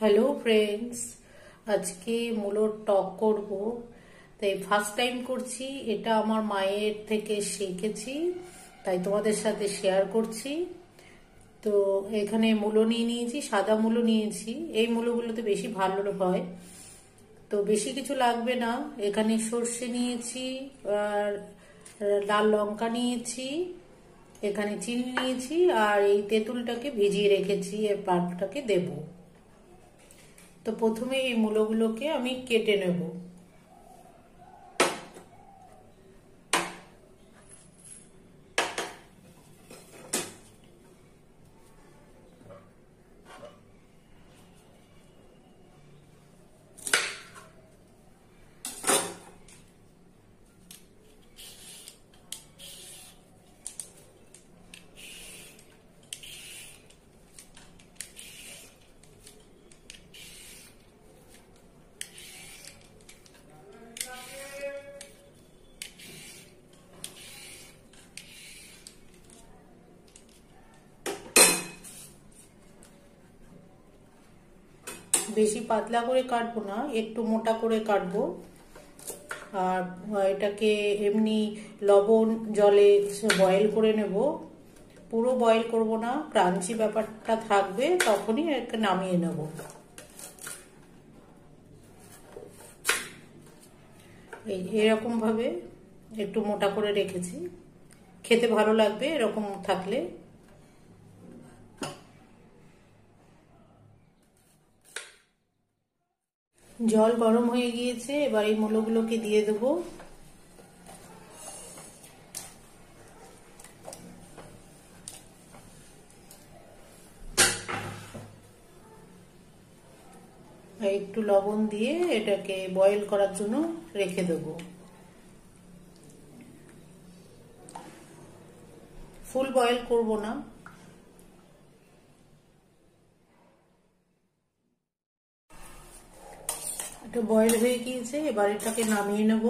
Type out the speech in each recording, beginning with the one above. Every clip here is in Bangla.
হ্যালো ফ্রেন্ডস, আজকে মূলোর টক করব। তাই ফার্স্ট টাইম করছি, এটা আমার মায়ের থেকে শিখেছি, তাই তোমাদের সাথে শেয়ার করছি। তো এখানে মূলো নিয়ে নিয়েছি, সাদা মূলো নিয়েছি। এই মূলোগুলোতে বেশি ভালো হয়, তো বেশি কিছু লাগবে না। এখানে সর্ষে নিয়েছি, আর লাল লঙ্কা নিয়েছি, এখানে চিনি নিয়েছি, আর এই তেঁতুলটাকে ভিজিয়ে রেখেছি, এর পাল্পটাকে দেবো। তো প্রথমে এই মূলোগুলোকে আমি কেটে নেব। বেশি পাতলা করে কাটবো না, একটু মোটা করে কাটবো। আর এটাকে এমনি লবণ জলে বয়েল করে নেব। পুরো বয়েল করব না, ক্রাঞ্চি ব্যাপারটা থাকবে, তখনই একে নামিয়ে নেব। এরকম ভাবে একটু মোটা করে রেখেছি, খেতে ভালো লাগবে এরকম থাকলে। জল গরম হয়ে গিয়েছে, এবার এই মূলোগুলোকে দিয়ে দেবো। একটু লবণ দিয়ে এটাকে বয়েল করার জন্য রেখে দেবো। ফুল বয়েল করব না। এটা বয়েল হয়ে গিয়েছে, এবার এটাকে নামিয়ে নেব।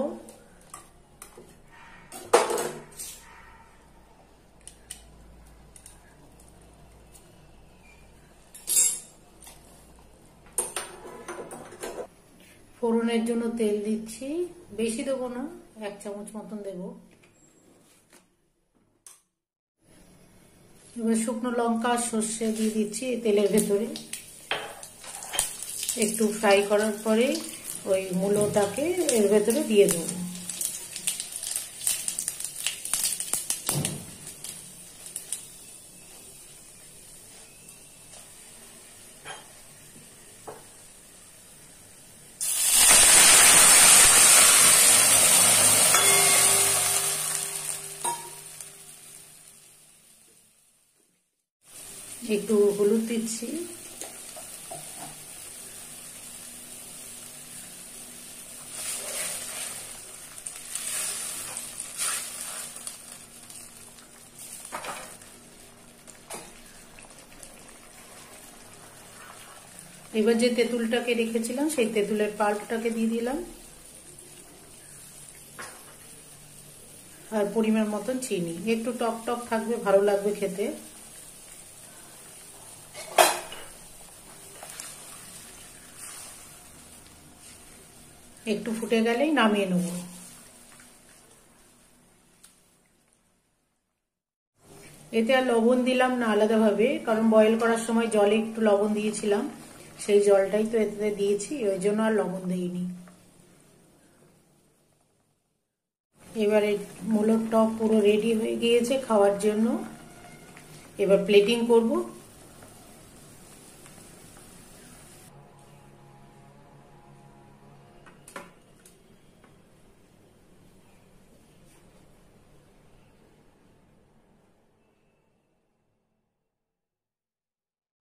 ফোড়নের জন্য তেল দিচ্ছি, বেশি দেবো না, 1 চামচ মতন দেব। এবার শুকনো লঙ্কা সর্ষে দিয়ে দিচ্ছি এই তেলের ভেতরে। একটু ফ্রাই করার পরে ওই মূলোটাকে এর ভেতরে দিয়ে দেব। একটু হলুদ দিচ্ছি, এবার যে তেঁতুলটাকে রেখেছিলাম সেই তেঁতুলের পাল্পটাকে দিয়ে দিলাম, আর পরিমাণ মতন চিনি। একটু টক টক থাকবে, ভালো লাগবে খেতে। একটু ফুটে গেলেই নামিয়ে নেব। এতে আর লবণ দিলাম না আলাদাভাবে, কারণ বয়েল করার সময় জলে একটু লবণ দিয়েছিলাম, সেই জলটাই তো এতে দিয়েছি, ওই জন্য আর লবণ দিইনি। এবারে মূলোর টক পুরো রেডি হয়ে গিয়েছে খাওয়ার জন্য। এবার প্লেটিং করব।